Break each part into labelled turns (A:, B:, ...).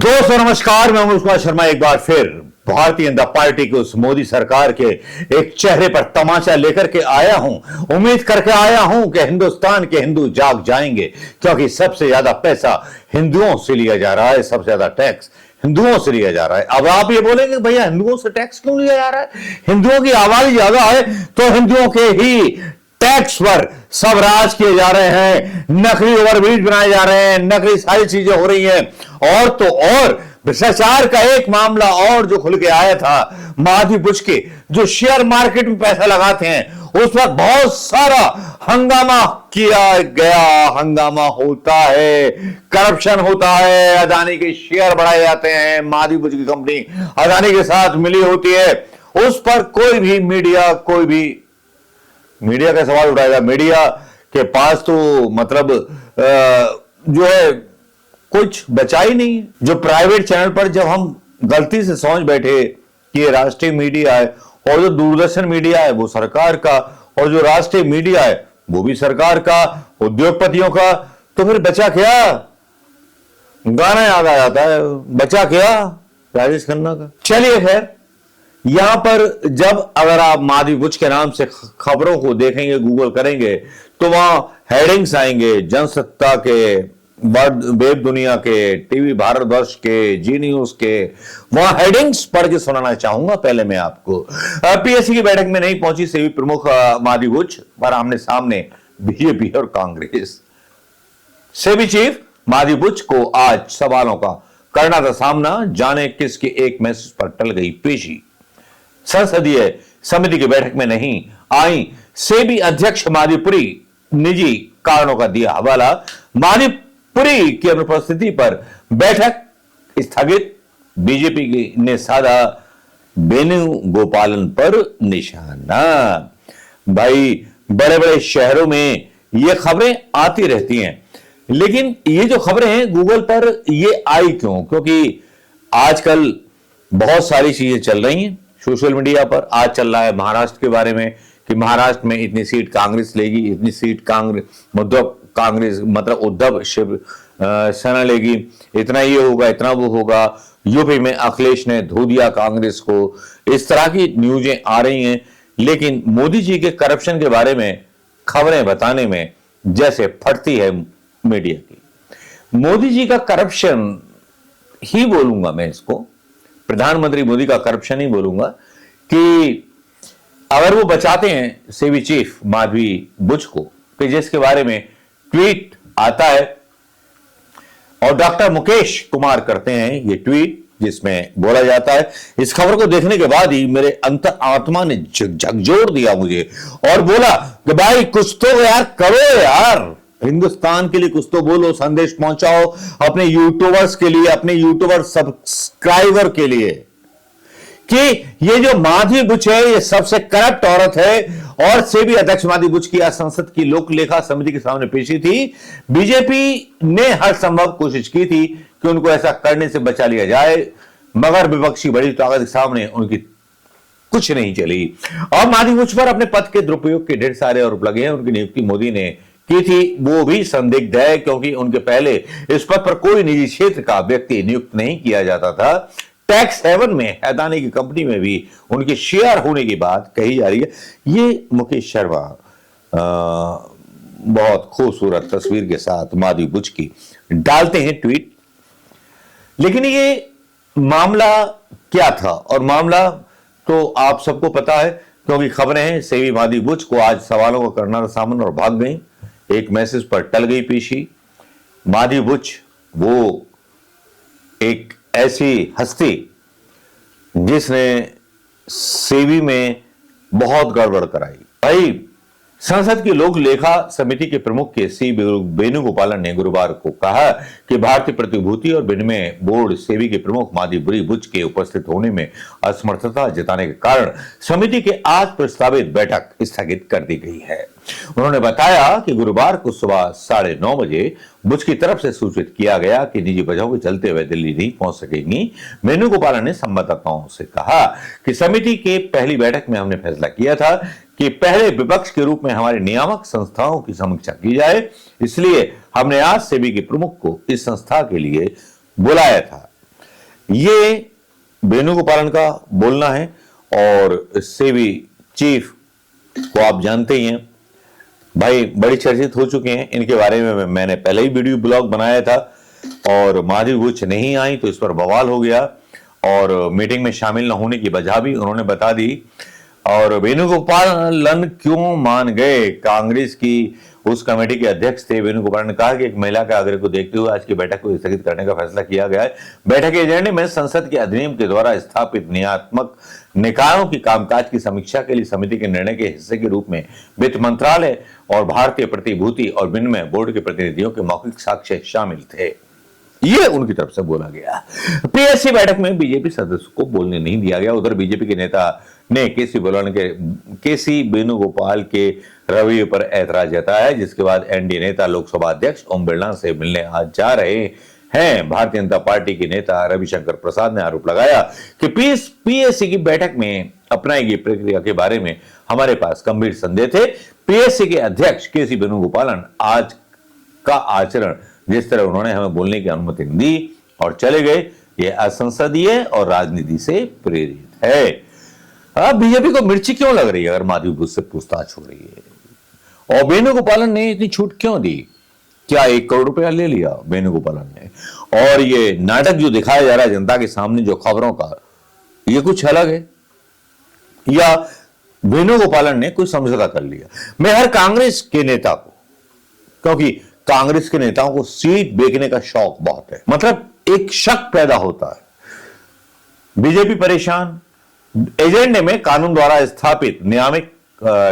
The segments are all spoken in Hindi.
A: दोस्तों नमस्कार, मैं अनुष्का शर्मा एक बार फिर भारतीय जनता पार्टी की उस मोदी सरकार के एक चेहरे पर तमाचा लेकर के आया हूं। उम्मीद करके आया हूं कि हिंदुस्तान के हिंदू जाग जाएंगे, क्योंकि सबसे ज्यादा पैसा हिंदुओं से लिया जा रहा है, सबसे ज्यादा टैक्स हिंदुओं से लिया जा रहा है। अब आप ये बोलेंगे भैया हिंदुओं से टैक्स क्यों लिया जा रहा है? हिंदुओं की आबादी ज्यादा है तो हिंदुओं के ही टैक्स पर सब राज किए जा रहे हैं, नकली ओवरब्रिज बनाए जा रहे हैं, नकली सारी चीजें हो रही हैं। और तो और भ्रष्टाचार का एक मामला और जो खुल के आया था, माधवी बुच के जो शेयर मार्केट में पैसा लगाते हैं उस पर बहुत सारा हंगामा किया गया। हंगामा होता है, करप्शन होता है, अदानी के शेयर बढ़ाए जाते हैं, माधवी बुच की कंपनी अदानी के साथ मिली होती है। उस पर कोई भी मीडिया का सवाल उठाएगा। मीडिया के पास तो मतलब जो है कुछ बचा ही नहीं। जो प्राइवेट चैनल पर जब हम गलती से समझ बैठे कि ये राष्ट्रीय मीडिया है और जो दूरदर्शन मीडिया है वो सरकार का और जो राष्ट्रीय मीडिया है वो भी सरकार का, उद्योगपतियों का, तो फिर बचा क्या? गाना याद आ जाता है, बचा क्या राजेश खन्ना का। चलिए खैर, यहां पर जब अगर आप माधवी बुच के नाम से खबरों को देखेंगे, गूगल करेंगे, तो वहां हेडिंग्स आएंगे जनसत्ता के, वेब दुनिया के, टीवी भारतवर्ष के, जी न्यूज के। वहां हेडिंग्स पढ़ के सुनाना चाहूंगा पहले मैं आपको। पीएससी की बैठक में नहीं पहुंची सेबी प्रमुख माधवी बुच, पर आमने सामने बीजेपी और कांग्रेस। सेबी चीफ माधवी बुच को आज सवालों का करना था सामना, जाने किसके एक मैसेज पर टल गई पेशी। संसदीय समिति की बैठक में नहीं आई सेबी अध्यक्ष माधवीपुरी, निजी कारणों का दिया हवाला। माधवीपुरी की अनुपस्थिति पर बैठक स्थगित, बीजेपी ने साधा वेणुगोपालन पर निशाना। भाई बड़े बड़े शहरों में ये खबरें आती रहती हैं, लेकिन ये जो खबरें हैं गूगल पर ये आई क्यों? क्योंकि आजकल बहुत सारी चीजें चल रही हैं सोशल मीडिया पर। आज चल रहा है महाराष्ट्र के बारे में कि महाराष्ट्र में इतनी सीट कांग्रेस लेगी, इतनी सीट कांग्रेस मतलब उद्धव शिवसेना लेगी, इतना ये होगा, इतना वो होगा। यूपी में अखिलेश ने धो दिया कांग्रेस को। इस तरह की न्यूजें आ रही हैं, लेकिन मोदी जी के करप्शन के बारे में खबरें बताने में जैसे फटती है मीडिया की। मोदी जी का करप्शन ही बोलूंगा मैं इसको, प्रधानमंत्री मोदी का करप्शन ही बोलूंगा, कि अगर वो बचाते हैं सेबी चीफ माधवी बुच को, कि जिसके बारे में ट्वीट आता है और डॉक्टर मुकेश कुमार करते हैं ये ट्वीट, जिसमें बोला जाता है, इस खबर को देखने के बाद ही मेरे अंतर आत्मा ने झकझोर दिया मुझे और बोला कि भाई कुछ तो यार करो यार, हिंदुस्तान के लिए कुछ तो बोलो, संदेश पहुंचाओ अपने यूट्यूबर्स के लिए, अपने यूट्यूबर सब्सक्राइबर के लिए, कि ये जो माधवी बुच है ये सबसे करप्ट औरत है। और सेबी अध्यक्ष माधवी बुच की आज संसद की लोक लेखा समिति के सामने पेशी थी। बीजेपी ने हर संभव कोशिश की थी कि उनको ऐसा करने से बचा लिया जाए, मगर विपक्षी बड़ी ताकत के सामने उनकी कुछ नहीं चली। और माधवी बुच पर अपने पद के दुरुपयोग के ढेर सारे आरोप लगे हैं। उनकी नियुक्ति मोदी ने की थी, वो भी संदिग्ध है, क्योंकि उनके पहले इस पद पर कोई निजी क्षेत्र का व्यक्ति नियुक्त नहीं किया जाता था। टैक्स हेवन में अदानी की कंपनी में भी उनके शेयर होने की बात कही जा रही है। ये मुकेश शर्मा बहुत खूबसूरत तस्वीर के साथ माधवी बुच की डालते हैं ट्वीट। लेकिन ये मामला क्या था? और मामला तो आप सबको पता है, क्योंकि खबरें हैं सेबी माधवी बुच को आज सवालों का करना था सामना और भाग गई, एक मैसेज पर टल गई पेशी। माधवी बुच वो एक ऐसी हस्ती जिसने सेबी में बहुत गड़बड़ कराई। भाई संसद की लोक लेखा समिति के प्रमुख के सी वेणुगोपालन ने गुरुवार को कहा कि भारतीय प्रतिभूति और विनिमय बोर्ड सेबी के प्रमुख माधवी बुच के उपस्थित होने में असमर्थता जताने के कारण समिति के आज प्रस्तावित बैठक स्थगित कर दी गई है। उन्होंने बताया कि गुरुवार को सुबह 9:30 बजे बुच की तरफ से सूचित किया गया कि निजी वजहों के चलते हुए दिल्ली नहीं पहुंच सकेंगी। वेणुगोपालन ने संवाददाताओं से कहा कि समिति के पहली बैठक में हमने फैसला किया था कि पहले विपक्ष के रूप में हमारी नियामक संस्थाओं की समीक्षा की जाए, इसलिए हमने आज सेबी के प्रमुख को इस संस्था के लिए बुलाया था। ये वेणुगोपालन का बोलना है और इससे भी चीफ को आप जानते ही हैं भाई, बड़ी चर्चित हो चुके हैं। इनके बारे में मैंने पहले ही वीडियो ब्लॉग बनाया था और माधवी बुच नहीं आई तो इस पर बवाल हो गया और मीटिंग में शामिल न होने की वजह भी उन्होंने बता दी। और वेणुगोपालन क्यों मान गए? कांग्रेस की उस कमेटी के अध्यक्ष थे वेणुगोपाल ने कहा कि एक महिला के आग्रह को देखते हुए आज की बैठक को स्थगित करने का फैसला किया गया है। बैठक के एजेंडे में संसद के अधिनियम के द्वारा स्थापित नियामक निकायों की कामकाज की समीक्षा के लिए समिति के निर्णय के हिस्से के रूप में वित्त मंत्रालय और भारतीय प्रतिभूति और विनिमय बोर्ड के प्रतिनिधियों के मौखिक साक्ष्य शामिल थे। ये उनकी तरफ से बोला गया। पीएससी बैठक में बीजेपी सदस्यों को बोलने नहीं दिया गया। उधर बीजेपी के नेता ने केसी वेणुगोपाल के रवैये पर ऐतराज जताया है, जिसके बाद एनडीए नेता लोकसभा अध्यक्ष ओम बिरला से मिलने आज जा रहे हैं। भारतीय जनता पार्टी के नेता रविशंकर प्रसाद ने आरोप लगाया कि पीएससी की बैठक में अपनाई गई प्रक्रिया के बारे में हमारे पास गंभीर संदेह थे। पीएससी के अध्यक्ष केसी वेणुगोपालन आज का आचरण जिस तरह उन्होंने हमें बोलने की अनुमति दी और चले गए, ये असंसदीय और राजनीति से प्रेरित है। अब बीजेपी को मिर्ची क्यों लग रही है अगर माधवी बुच से पूछताछ हो रही है? और वेणुगोपालन ने इतनी छूट क्यों दी? क्या 1 करोड़ रुपया ले लिया वेणुगोपालन ने? और ये नाटक जो दिखाया जा रहा है जनता के सामने जो खबरों का, ये कुछ अलग है या वेणुगोपालन ने कुछ समझौता कर लिया? मैं हर कांग्रेस के नेता को, क्योंकि कांग्रेस के नेताओं को सीट बेचने का शौक बहुत है, मतलब एक शक पैदा होता है। बीजेपी परेशान, एजेंडे में कानून द्वारा स्थापित नियामक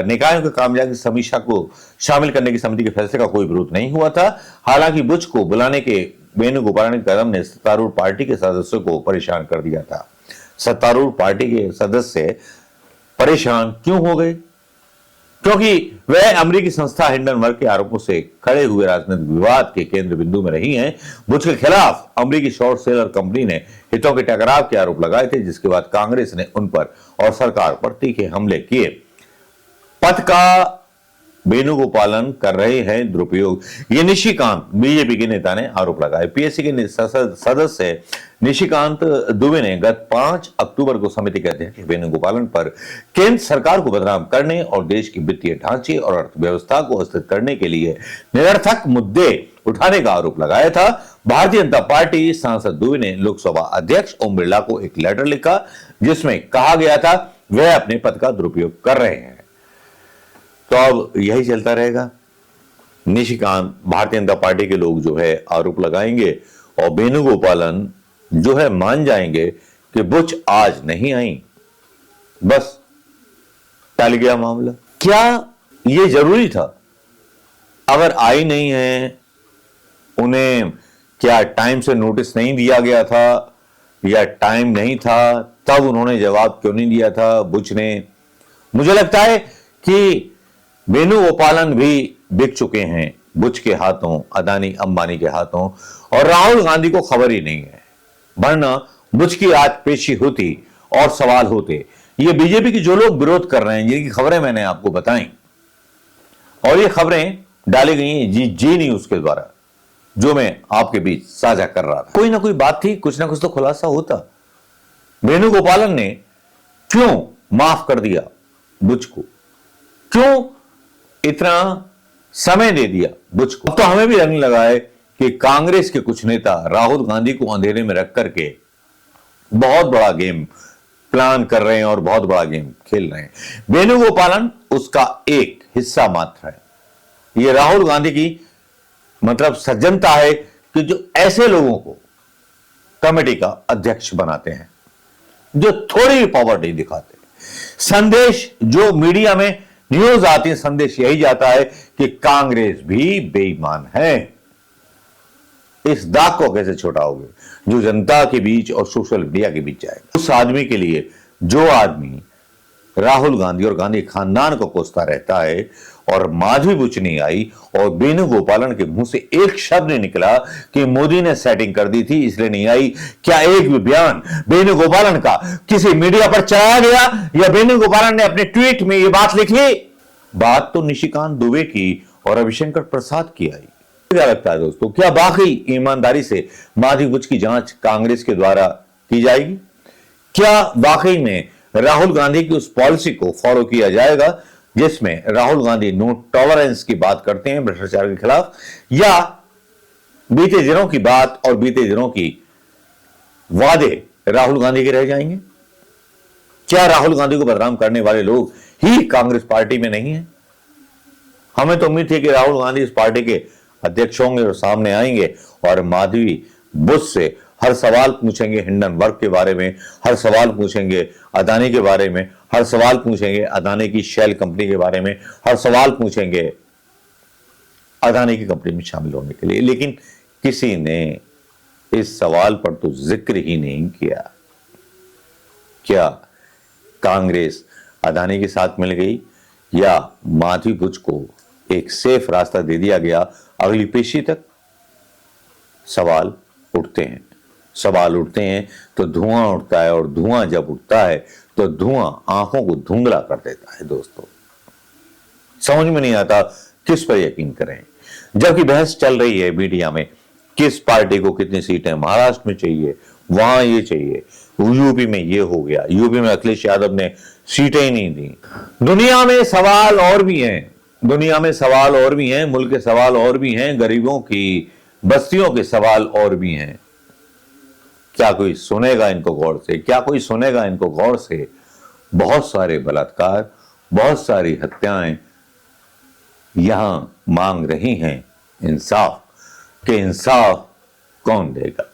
A: निकायों के कामकाज की समीक्षा को शामिल करने की समिति के फैसले का कोई विरोध नहीं हुआ था। हालांकि बुच को बुलाने के वेणुगोपालन के कदम ने सत्तारूढ़ पार्टी के सदस्यों को परेशान कर दिया था। सत्तारूढ़ पार्टी के सदस्य परेशान क्यों हो गए? क्योंकि वह अमेरिकी संस्था हिंडनबर्ग के आरोपों से खड़े हुए राजनीतिक विवाद के केंद्र बिंदु में रही हैं। बुच के खिलाफ अमेरिकी शॉर्ट सेलर कंपनी ने हितों के टकराव के आरोप लगाए थे, जिसके बाद कांग्रेस ने उन पर और सरकार पर तीखे हमले किए। पद का वेणुगोपालन कर रहे हैं दुरुपयोग, ये निशिकांत बीजेपी के नेता ने आरोप लगाया। पीएससी के सदस्य निशिकांत दुबे ने गत 5 अक्टूबर को समिति के अध्यक्ष वेणुगोपालन पर केंद्र सरकार को बदनाम करने और देश की वित्तीय ढांचे और अर्थव्यवस्था को अस्थिर करने के लिए निरर्थक मुद्दे उठाने का आरोप लगाया था। भारतीय जनता पार्टी सांसद दुबे ने लोकसभा अध्यक्ष ओम बिरला को एक लेटर लिखा, जिसमें कहा गया था वह अपने पद का दुरुपयोग कर रहे हैं। तो अब यही चलता रहेगा। निशिकांत, भारतीय जनता पार्टी के लोग जो है आरोप लगाएंगे और वेणुगोपालन जो है मान जाएंगे कि बुच आज नहीं आई, बस टल गया मामला। क्या यह जरूरी था? अगर आई नहीं है, उन्हें क्या टाइम से नोटिस नहीं दिया गया था या टाइम नहीं था, तब उन्होंने जवाब क्यों नहीं दिया था बुच ने? मुझे लगता है कि वेणुगोपालन भी बिक चुके हैं बुच के हाथों, अदानी अंबानी के हाथों, और राहुल गांधी को खबर ही नहीं है। वरना बुच की आज पेशी होती और सवाल होते। ये बीजेपी की जो लोग विरोध कर रहे हैं, जिनकी खबरें मैंने आपको बताई, और ये खबरें डाली गई हैं जी न्यूज के द्वारा, जो मैं आपके बीच साझा कर रहा था। कोई ना कोई बात थी, कुछ ना कुछ तो खुलासा होता। वेणुगोपालन ने क्यों माफ कर दिया बुच को? क्यों इतना समय दे दिया बुच को? अब तो हमें भी लगने लगा है कि कांग्रेस के कुछ नेता राहुल गांधी को अंधेरे में रख करके बहुत बड़ा गेम प्लान कर रहे हैं और बहुत बड़ा गेम खेल रहे हैं। वेणुगोपालन उसका एक हिस्सा मात्र है। यह राहुल गांधी की मतलब सज्जनता है कि जो ऐसे लोगों को कमेटी का अध्यक्ष बनाते हैं, जो थोड़ी भी पावर नहीं दिखाते। संदेश जो मीडिया में न्यूज आती है, संदेश यही जाता है कि कांग्रेस भी बेईमान है। इस दाग को कैसे छुटाओगे जो जनता के बीच और सोशल मीडिया के बीच जाएगा? उस आदमी के लिए जो आदमी राहुल गांधी और गांधी खानदान को कोसता रहता है, और माधवी बुच नहीं आई और वेणुगोपालन के मुंह से एक शब्द नहीं निकला कि मोदी ने सेटिंग कर दी थी इसलिए नहीं आई। क्या एक भी बयान वेणुगोपालन का किसी मीडिया पर चलाया गया, या वेणुगोपालन ने अपने ट्वीट में यह बात लिख ली? बात तो निशिकांत दुबे की और रविशंकर प्रसाद की आई। क्या लगता है दोस्तों, क्या वाकई ईमानदारी से माधवी बुच की जांच कांग्रेस के द्वारा की जाएगी? क्या वाकई में राहुल गांधी की उस पॉलिसी को फॉलो किया जाएगा जिसमें राहुल गांधी नो टॉलरेंस की बात करते हैं भ्रष्टाचार के खिलाफ, या बीते दिनों की बात और बीते दिनों की वादे राहुल गांधी के रह जाएंगे? क्या राहुल गांधी को बदनाम करने वाले लोग ही कांग्रेस पार्टी में नहीं है? हमें तो उम्मीद थी कि राहुल गांधी इस पार्टी के अध्यक्ष होंगे और सामने आएंगे और माधवी बुश से हर सवाल पूछेंगे हिंडनबर्ग के बारे में, हर सवाल पूछेंगे अदानी के बारे में, हर सवाल पूछेंगे अदानी की शेल कंपनी के बारे में, हर सवाल पूछेंगे अदानी की कंपनी में शामिल होने के लिए। लेकिन किसी ने इस सवाल पर तो जिक्र ही नहीं किया। क्या कांग्रेस अदानी के साथ मिल गई या माधवी बुश को एक सेफ रास्ता दे दिया गया अगली पेशी तक? सवाल उठते हैं, सवाल उठते हैं तो धुआं उठता है, और धुआं जब उठता है तो धुआं आंखों को धुंधला कर देता है। दोस्तों, समझ में नहीं आता किस पर यकीन करें। जबकि बहस चल रही है मीडिया में, किस पार्टी को कितनी सीटें महाराष्ट्र में चाहिए, वहां ये चाहिए, यूपी में ये हो गया, यूपी में अखिलेश यादव ने सीटें ही नहीं दी। दुनिया में सवाल और भी हैं, दुनिया में सवाल और भी हैं, मुल्क के सवाल और भी हैं, गरीबों की बस्तियों के सवाल और भी हैं। क्या कोई सुनेगा इनको गौर से? क्या कोई सुनेगा इनको गौर से? बहुत सारे बलात्कार, बहुत सारी हत्याएं यहां मांग रही हैं इंसाफ। के इंसाफ कौन देगा?